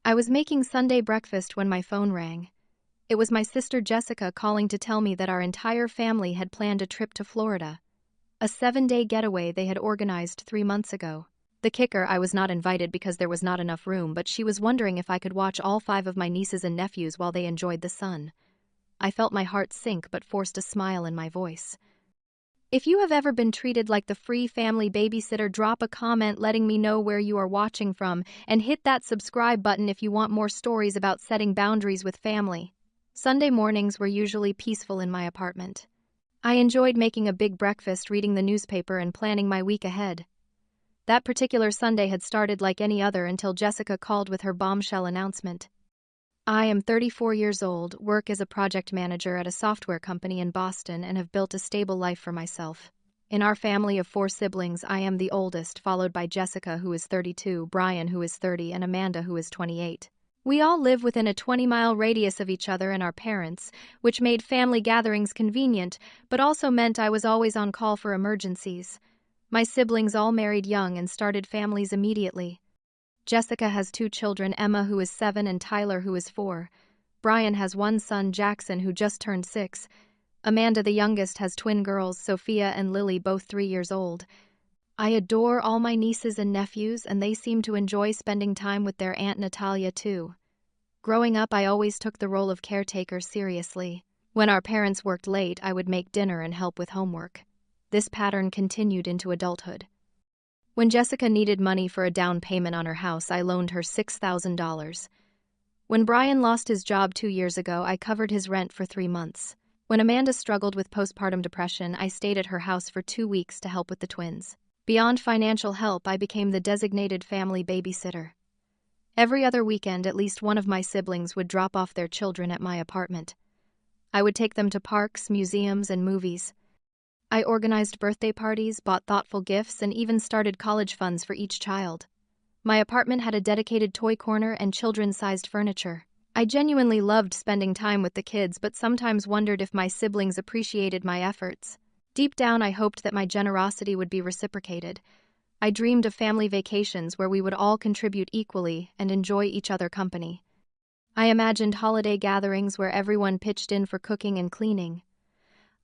I was making Sunday breakfast when my phone rang. It was my sister Jessica calling to tell me that our entire family had planned a trip to Florida. A 7-day getaway they had organized 3 months ago. The kicker, I was not invited because there was not enough room, but she was wondering if I could watch all 5 of my nieces and nephews while they enjoyed the sun. I felt my heart sink but forced a smile in my voice. If you have ever been treated like the free family babysitter, drop a comment letting me know where you are watching from, and hit that subscribe button if you want more stories about setting boundaries with family. Sunday mornings were usually peaceful in my apartment. I enjoyed making a big breakfast, reading the newspaper, and planning my week ahead. That particular Sunday had started like any other until Jessica called with her bombshell announcement. I am 34 years old, work as a project manager at a software company in Boston, and have built a stable life for myself. In our family of 4 siblings, I am the oldest, followed by Jessica, who is 32, Brian, who is 30, and Amanda, who is 28. We all live within a 20-mile radius of each other and our parents, which made family gatherings convenient, but also meant I was always on call for emergencies. My siblings all married young and started families immediately. Jessica has 2 children, Emma, who is 7, and Tyler, who is 4. Brian has 1 son, Jackson, who just turned 6. Amanda, the youngest, has twin girls, Sophia and Lily, both 3 years old. I adore all my nieces and nephews, and they seem to enjoy spending time with their Aunt Natalia too. Growing up, I always took the role of caretaker seriously. When our parents worked late, I would make dinner and help with homework. This pattern continued into adulthood. When Jessica needed money for a down payment on her house, I loaned her $6,000. When Brian lost his job 2 years ago, I covered his rent for 3 months. When Amanda struggled with postpartum depression, I stayed at her house for 2 weeks to help with the twins. Beyond financial help, I became the designated family babysitter. Every other weekend, at least one of my siblings would drop off their children at my apartment. I would take them to parks, museums, and movies. I organized birthday parties, bought thoughtful gifts, and even started college funds for each child. My apartment had a dedicated toy corner and children-sized furniture. I genuinely loved spending time with the kids, but sometimes wondered if my siblings appreciated my efforts. Deep down, I hoped that my generosity would be reciprocated. I dreamed of family vacations where we would all contribute equally and enjoy each other's company. I imagined holiday gatherings where everyone pitched in for cooking and cleaning.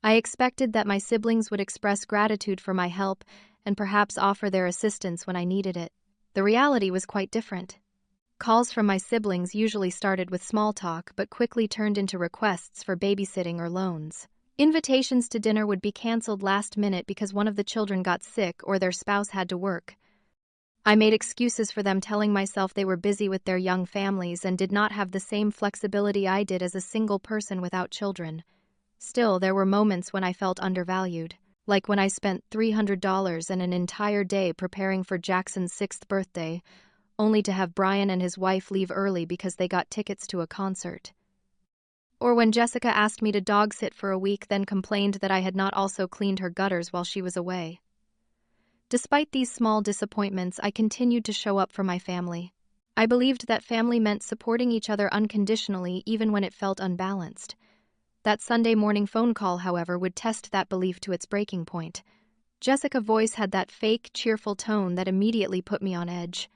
I expected that my siblings would express gratitude for my help and perhaps offer their assistance when I needed it. The reality was quite different. Calls from my siblings usually started with small talk but quickly turned into requests for babysitting or loans. Invitations to dinner would be canceled last minute because one of the children got sick or their spouse had to work. I made excuses for them, telling myself they were busy with their young families and did not have the same flexibility I did as a single person without children. Still, there were moments when I felt undervalued, like when I spent $300 and an entire day preparing for Jackson's 6th birthday, only to have Brian and his wife leave early because they got tickets to a concert. Or when Jessica asked me to dog sit for a week, then complained that I had not also cleaned her gutters while she was away. Despite these small disappointments, I continued to show up for my family. I believed that family meant supporting each other unconditionally, even when it felt unbalanced. That Sunday morning phone call, however, would test that belief to its breaking point. Jessica's voice had that fake, cheerful tone that immediately put me on edge.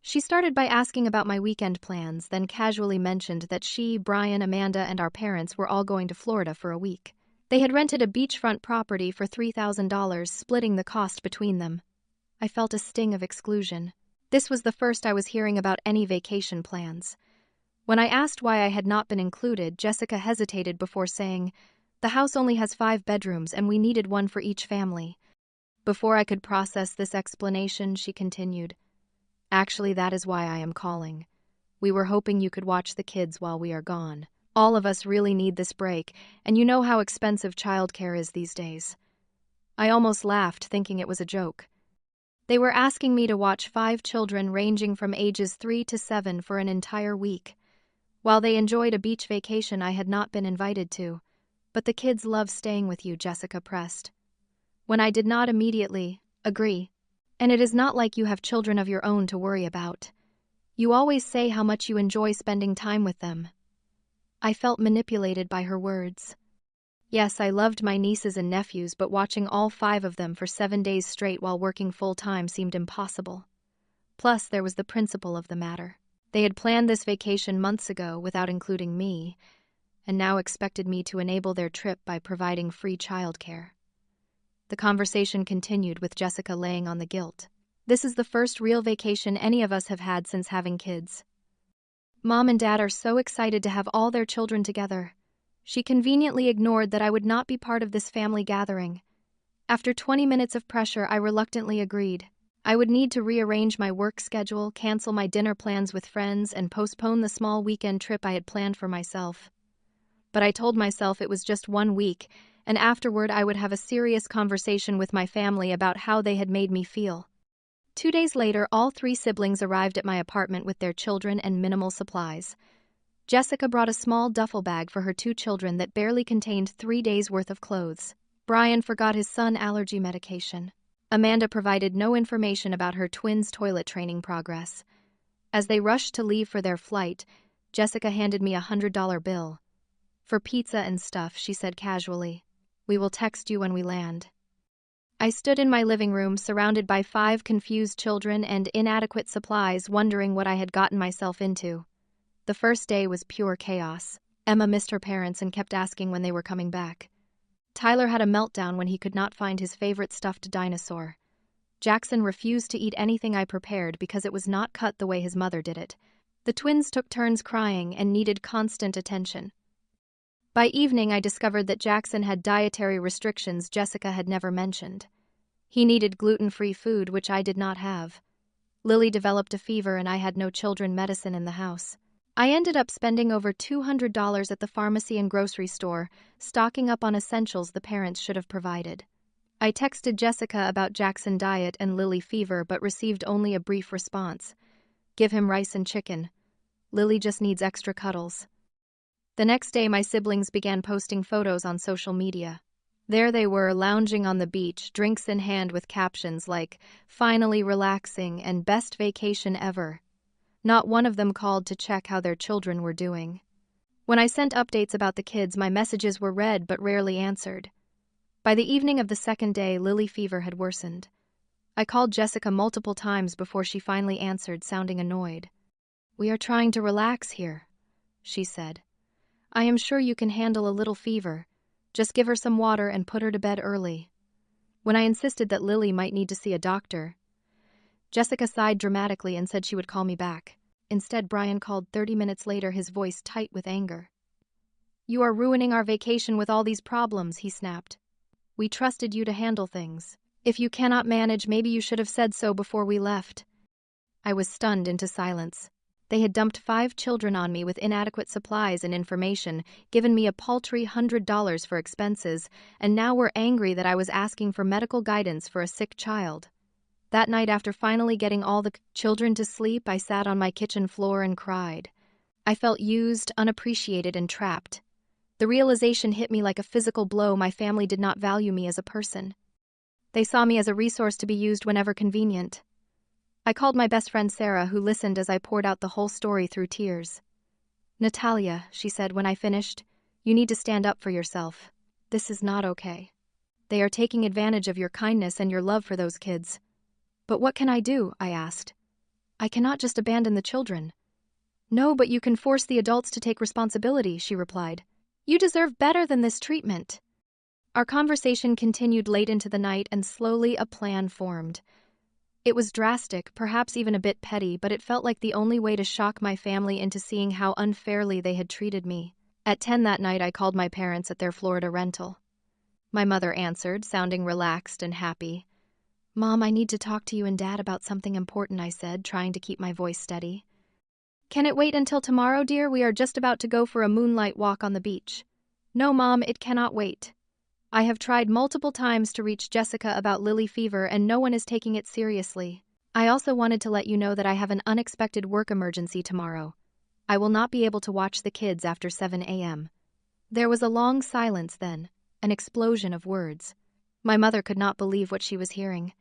She started by asking about my weekend plans, then casually mentioned that she, Brian, Amanda, and our parents were all going to Florida for a week. They had rented a beachfront property for $3,000, splitting the cost between them. I felt a sting of exclusion. This was the first I was hearing about any vacation plans. When I asked why I had not been included, Jessica hesitated before saying, "The house only has 5 bedrooms and we needed one for each family." Before I could process this explanation, she continued, "Actually, that is why I am calling. We were hoping you could watch the kids while we are gone. All of us really need this break, and you know how expensive childcare is these days." I almost laughed, thinking it was a joke. They were asking me to watch 5 children ranging from ages 3 to 7 for an entire week. While they enjoyed a beach vacation I had not been invited to, but the kids love staying with you, Jessica pressed. When I did not immediately agree. And it is not like you have children of your own to worry about. You always say how much you enjoy spending time with them. I felt manipulated by her words. Yes, I loved my nieces and nephews, but watching all 5 of them for 7 days straight while working full-time seemed impossible. Plus, there was the principle of the matter. They had planned this vacation months ago without including me, and now expected me to enable their trip by providing free childcare. The conversation continued with Jessica laying on the guilt. This is the first real vacation any of us have had since having kids. Mom and Dad are so excited to have all their children together. She conveniently ignored that I would not be part of this family gathering. After 20 minutes of pressure, I reluctantly agreed. I would need to rearrange my work schedule, cancel my dinner plans with friends, and postpone the small weekend trip I had planned for myself. But I told myself it was just 1 week, and afterward I would have a serious conversation with my family about how they had made me feel. 2 days later, all 3 siblings arrived at my apartment with their children and minimal supplies. Jessica brought a small duffel bag for her 2 children that barely contained 3 days' worth of clothes. Brian forgot his son allergy medication. Amanda provided no information about her twins' toilet training progress. As they rushed to leave for their flight, Jessica handed me a $100 bill. "For pizza and stuff," she said casually. "We will text you when we land." I stood in my living room surrounded by 5 confused children and inadequate supplies, wondering what I had gotten myself into. The first day was pure chaos. Emma missed her parents and kept asking when they were coming back. Tyler had a meltdown when he could not find his favorite stuffed dinosaur. Jackson refused to eat anything I prepared because it was not cut the way his mother did it. The twins took turns crying and needed constant attention. By evening, I discovered that Jackson had dietary restrictions Jessica had never mentioned. He needed gluten-free food, which I did not have. Lily developed a fever and I had no children medicine in the house. I ended up spending over $200 at the pharmacy and grocery store, stocking up on essentials the parents should have provided. I texted Jessica about Jackson diet and Lily fever but received only a brief response. "Give him rice and chicken. Lily just needs extra cuddles." The next day, my siblings began posting photos on social media. There they were, lounging on the beach, drinks in hand with captions like, "Finally relaxing" and "Best vacation ever." Not one of them called to check how their children were doing. When I sent updates about the kids, my messages were read but rarely answered. By the evening of the second day, Lily fever had worsened. I called Jessica multiple times before she finally answered, sounding annoyed. "We are trying to relax here," she said. "I am sure you can handle a little fever. Just give her some water and put her to bed early." When I insisted that Lily might need to see a doctor, Jessica sighed dramatically and said she would call me back. Instead, Brian called 30 minutes later, his voice tight with anger. "You are ruining our vacation with all these problems," he snapped. "We trusted you to handle things. If you cannot manage, maybe you should have said so before we left." I was stunned into silence. They had dumped 5 children on me with inadequate supplies and information, given me a paltry $100 for expenses, and now were angry that I was asking for medical guidance for a sick child. That night, after finally getting all the children to sleep, I sat on my kitchen floor and cried. I felt used, unappreciated, and trapped. The realization hit me like a physical blow. My family did not value me as a person. They saw me as a resource to be used whenever convenient. I called my best friend Sarah, who listened as I poured out the whole story through tears. "Natalia," she said when I finished, "you need to stand up for yourself. This is not okay. They are taking advantage of your kindness and your love for those kids." "But what can I do?" I asked. "I cannot just abandon the children." "No, but you can force the adults to take responsibility," she replied. "You deserve better than this treatment." Our conversation continued late into the night, and slowly a plan formed. It was drastic, perhaps even a bit petty, but it felt like the only way to shock my family into seeing how unfairly they had treated me. At 10 that night, I called my parents at their Florida rental. My mother answered, sounding relaxed and happy. "Mom, I need to talk to you and Dad about something important," I said, trying to keep my voice steady. "Can it wait until tomorrow, dear? We are just about to go for a moonlight walk on the beach." "No, Mom, it cannot wait. I have tried multiple times to reach Jessica about Lily fever, and no one is taking it seriously. I also wanted to let you know that I have an unexpected work emergency tomorrow. I will not be able to watch the kids after 7 a.m. There was a long silence then, an explosion of words. My mother could not believe what she was hearing.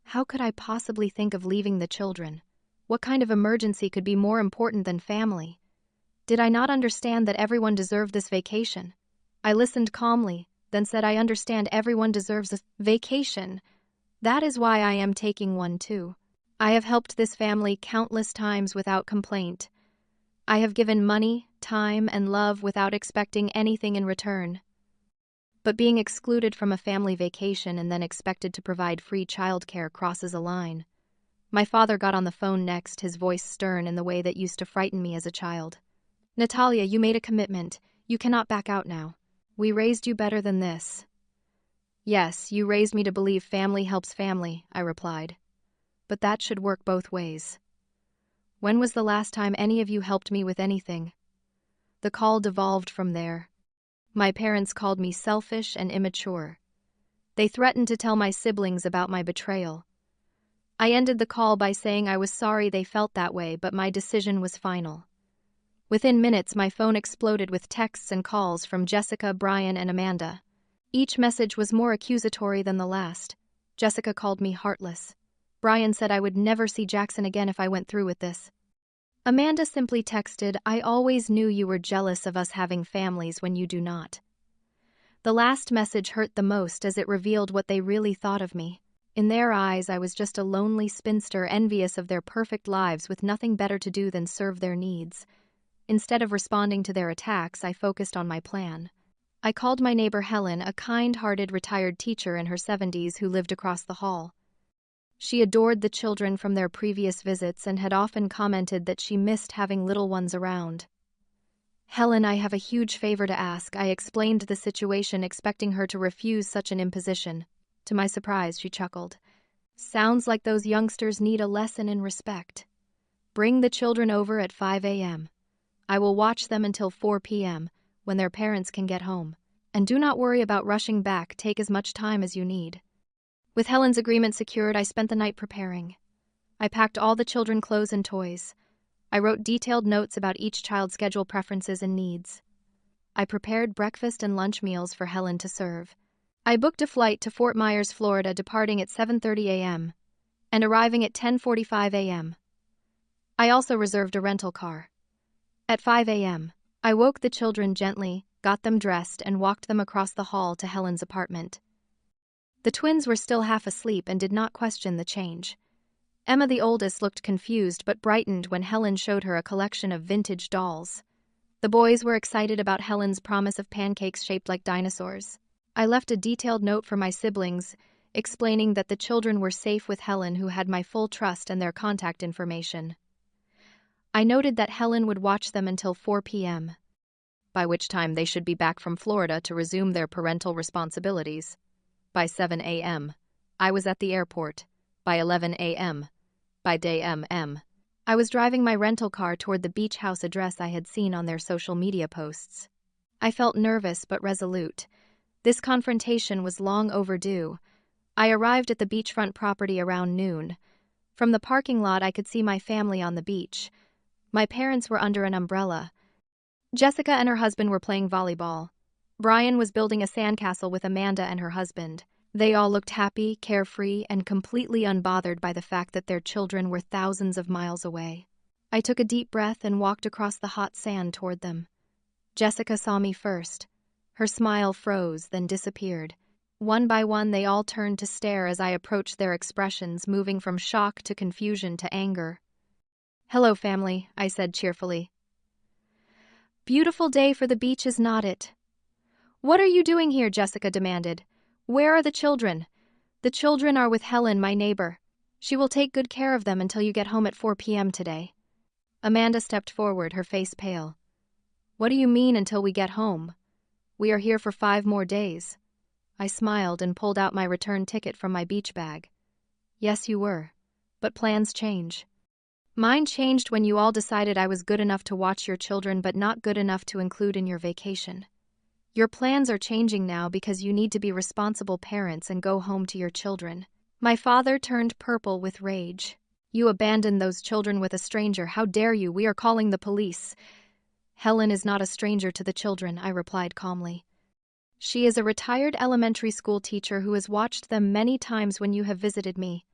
How could I possibly think of leaving the children? What kind of emergency could be more important than family? Did I not understand that everyone deserved this vacation? I listened calmly, then said, "I understand everyone deserves a vacation. That is why I am taking one too." I have helped this family countless times without complaint. I have given money, time, and love without expecting anything in return. But being excluded from a family vacation and then expected to provide free childcare crosses a line. My father got on the phone next, his voice stern in the way that used to frighten me as a child. Natalia, you made a commitment. You cannot back out now. We raised you better than this. Yes, you raised me to believe family helps family, I replied. But that should work both ways. When was the last time any of you helped me with anything? The call devolved from there. My parents called me selfish and immature. They threatened to tell my siblings about my betrayal. I ended the call by saying I was sorry they felt that way, but my decision was final. Within minutes, my phone exploded with texts and calls from Jessica, Brian, and Amanda. Each message was more accusatory than the last. Jessica called me heartless. Brian said I would never see Jackson again if I went through with this. Amanda simply texted, I always knew you were jealous of us having families when you do not. The last message hurt the most as it revealed what they really thought of me. In their eyes, I was just a lonely spinster envious of their perfect lives with nothing better to do than serve their needs. Instead of responding to their attacks, I focused on my plan. I called my neighbor Helen, a kind-hearted retired teacher in her 70s who lived across the hall. She adored the children from their previous visits and had often commented that she missed having little ones around. Helen, I have a huge favor to ask. I explained the situation, expecting her to refuse such an imposition. To my surprise, she chuckled. Sounds like those youngsters need a lesson in respect. Bring the children over at 5 a.m. I will watch them until 4 p.m., when their parents can get home. And do not worry about rushing back, take as much time as you need. With Helen's agreement secured, I spent the night preparing. I packed all the children clothes and toys. I wrote detailed notes about each child's schedule preferences and needs. I prepared breakfast and lunch meals for Helen to serve. I booked a flight to Fort Myers, Florida, departing at 7:30 a.m. and arriving at 10:45 a.m. I also reserved a rental car. At 5 a.m., I woke the children gently, got them dressed, and walked them across the hall to Helen's apartment. The twins were still half asleep and did not question the change. Emma, the oldest, looked confused but brightened when Helen showed her a collection of vintage dolls. The boys were excited about Helen's promise of pancakes shaped like dinosaurs. I left a detailed note for my siblings, explaining that the children were safe with Helen, who had my full trust and their contact information. I noted that Helen would watch them until 4 p.m., by which time they should be back from Florida to resume their parental responsibilities. By 7 a.m., I was at the airport. By 11 a.m., by day m.m., I was driving my rental car toward the beach house address I had seen on their social media posts. I felt nervous but resolute. This confrontation was long overdue. I arrived at the beachfront property around noon. From the parking lot, I could see my family on the beach. My parents were under an umbrella. Jessica and her husband were playing volleyball. Brian was building a sandcastle with Amanda and her husband. They all looked happy, carefree, and completely unbothered by the fact that their children were thousands of miles away. I took a deep breath and walked across the hot sand toward them. Jessica saw me first. Her smile froze, then disappeared. One by one, they all turned to stare as I approached, their expressions moving from shock to confusion to anger. "Hello, family," I said cheerfully. "Beautiful day for the beach, is not it?" "What are you doing here?" Jessica demanded. "Where are the children?" "The children are with Helen, my neighbor. She will take good care of them until you get home at 4 p.m. today." Amanda stepped forward, her face pale. "What do you mean, until we get home? We are here for 5 more days." I smiled and pulled out my return ticket from my beach bag. "Yes, you were. But plans change. Mine changed when you all decided I was good enough to watch your children but not good enough to include in your vacation. Your plans are changing now because you need to be responsible parents and go home to your children." My father turned purple with rage. "You abandoned those children with a stranger. How dare you? We are calling the police." "Helen is not a stranger to the children," I replied calmly. "She is a retired elementary school teacher who has watched them many times when you have visited me.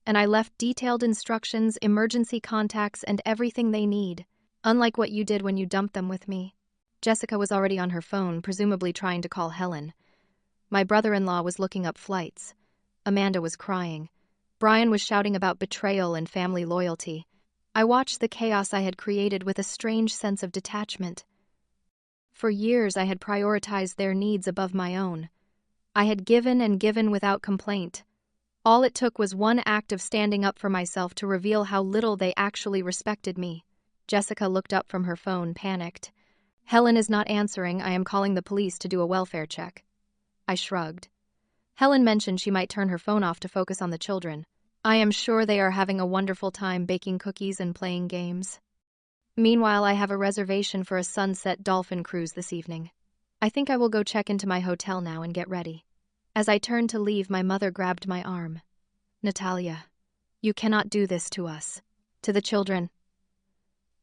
And I left detailed instructions, emergency contacts, and everything they need, unlike what you did when you dumped them with me." Jessica was already on her phone, presumably trying to call Helen. My brother-in-law was looking up flights. Amanda was crying. Brian was shouting about betrayal and family loyalty. I watched the chaos I had created with a strange sense of detachment. For years, I had prioritized their needs above my own. I had given and given without complaint. All it took was one act of standing up for myself to reveal how little they actually respected me. Jessica looked up from her phone, panicked. Helen is not answering. I am calling the police to do a welfare check. I shrugged. Helen mentioned she might turn her phone off to focus on the children. I am sure they are having a wonderful time baking cookies and playing games. Meanwhile, I have a reservation for a sunset dolphin cruise this evening. I think I will go check into my hotel now and get ready. As I turned to leave, my mother grabbed my arm. Natalia, you cannot do this to us. To the children.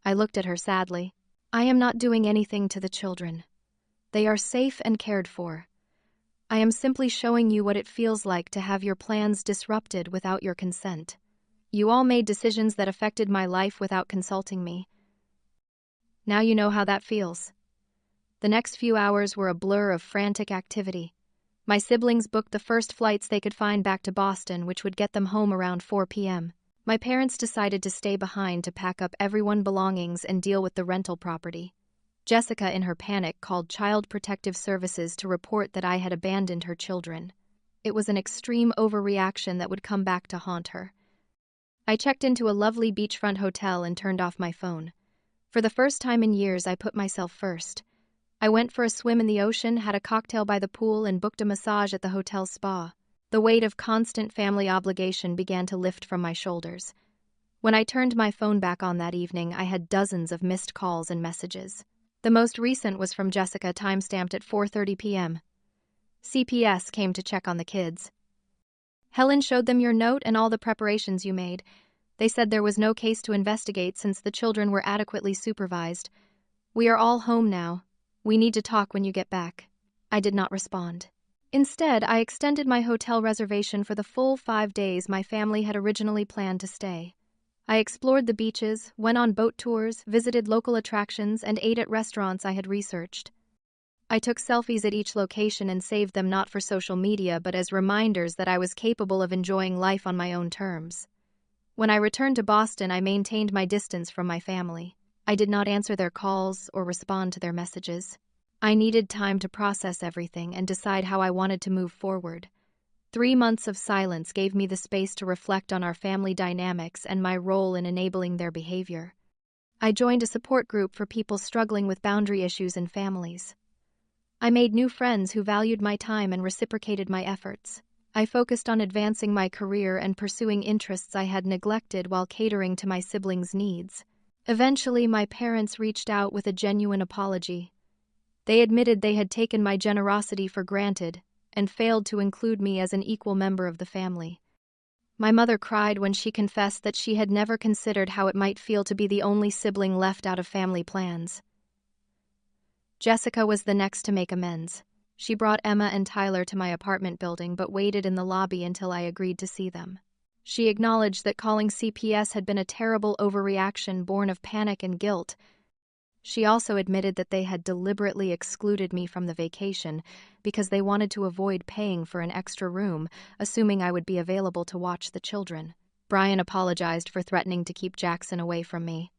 I looked at her sadly. I am not doing anything to the children. They are safe and cared for. I am simply showing you what it feels like to have your plans disrupted without your consent. You all made decisions that affected my life without consulting me. Now you know how that feels. The next few hours were a blur of frantic activity. My siblings booked the first flights they could find back to Boston, which would get them home around 4 p.m. My parents decided to stay behind to pack up everyone's belongings and deal with the rental property. Jessica, in her panic, called Child Protective Services to report that I had abandoned her children. It was an extreme overreaction that would come back to haunt her. I checked into a lovely beachfront hotel and turned off my phone. For the first time in years, I put myself first. I went for a swim in the ocean, had a cocktail by the pool, and booked a massage at the hotel spa. The weight of constant family obligation began to lift from my shoulders. When I turned my phone back on that evening, I had dozens of missed calls and messages. The most recent was from Jessica, timestamped at 4:30 p.m. CPS came to check on the kids. Helen showed them your note and all the preparations you made. They said there was no case to investigate since the children were adequately supervised. We are all home now. We need to talk when you get back. I did not respond. Instead, I extended my hotel reservation for the full 5 days my family had originally planned to stay. I explored the beaches, went on boat tours, visited local attractions, and ate at restaurants I had researched. I took selfies at each location and saved them not for social media but as reminders that I was capable of enjoying life on my own terms. When I returned to Boston, I maintained my distance from my family. I did not answer their calls or respond to their messages. I needed time to process everything and decide how I wanted to move forward. 3 months of silence gave me the space to reflect on our family dynamics and my role in enabling their behavior. I joined a support group for people struggling with boundary issues in families. I made new friends who valued my time and reciprocated my efforts. I focused on advancing my career and pursuing interests I had neglected while catering to my siblings' needs. Eventually, my parents reached out with a genuine apology. They admitted they had taken my generosity for granted and failed to include me as an equal member of the family. My mother cried when she confessed that she had never considered how it might feel to be the only sibling left out of family plans. Jessica was the next to make amends. She brought Emma and Tyler to my apartment building but waited in the lobby until I agreed to see them. She acknowledged that calling CPS had been a terrible overreaction born of panic and guilt. She also admitted that they had deliberately excluded me from the vacation because they wanted to avoid paying for an extra room, assuming I would be available to watch the children. Brian apologized for threatening to keep Jackson away from me.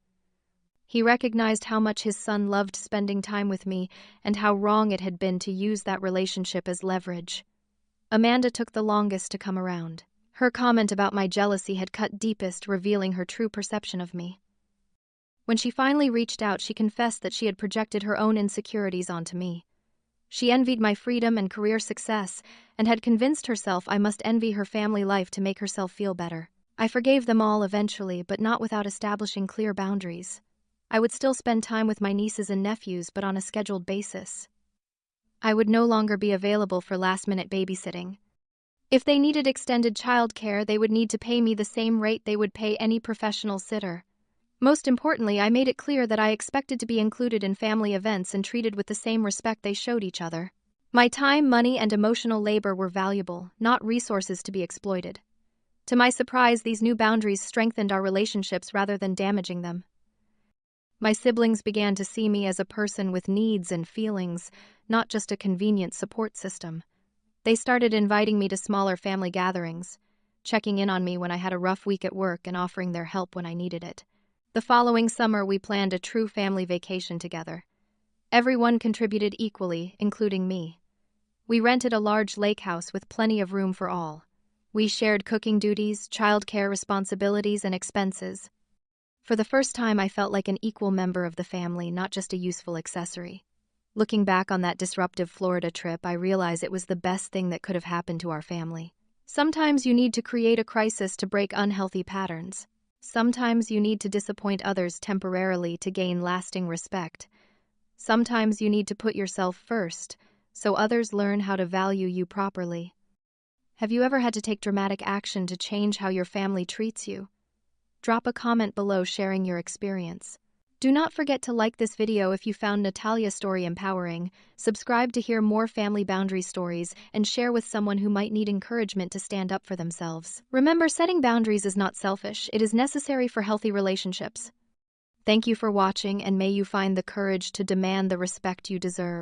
He recognized how much his son loved spending time with me and how wrong it had been to use that relationship as leverage. Amanda took the longest to come around. Her comment about my jealousy had cut deepest, revealing her true perception of me. When she finally reached out, she confessed that she had projected her own insecurities onto me. She envied my freedom and career success and had convinced herself I must envy her family life to make herself feel better. I forgave them all eventually, but not without establishing clear boundaries. I would still spend time with my nieces and nephews, but on a scheduled basis. I would no longer be available for last-minute babysitting. If they needed extended childcare, they would need to pay me the same rate they would pay any professional sitter. Most importantly, I made it clear that I expected to be included in family events and treated with the same respect they showed each other. My time, money, and emotional labor were valuable, not resources to be exploited. To my surprise, these new boundaries strengthened our relationships rather than damaging them. My siblings began to see me as a person with needs and feelings, not just a convenient support system. They started inviting me to smaller family gatherings. checking in on me when I had a rough week at work and offering their help when I needed it. The following summer, we planned a true family vacation together. Everyone contributed equally, including me. We rented a large lake house with plenty of room for all. We shared cooking duties, childcare responsibilities, and expenses. For the first time, I felt like an equal member of the family, not just a useful accessory. Looking back on that disruptive Florida trip, I realize it was the best thing that could have happened to our family. Sometimes you need to create a crisis to break unhealthy patterns. Sometimes you need to disappoint others temporarily to gain lasting respect. Sometimes you need to put yourself first, so others learn how to value you properly. Have you ever had to take dramatic action to change how your family treats you? Drop a comment below sharing your experience. Do not forget to like this video if you found Natalia's story empowering, subscribe to hear more family boundary stories, and share with someone who might need encouragement to stand up for themselves. Remember, setting boundaries is not selfish, it is necessary for healthy relationships. Thank you for watching, and may you find the courage to demand the respect you deserve.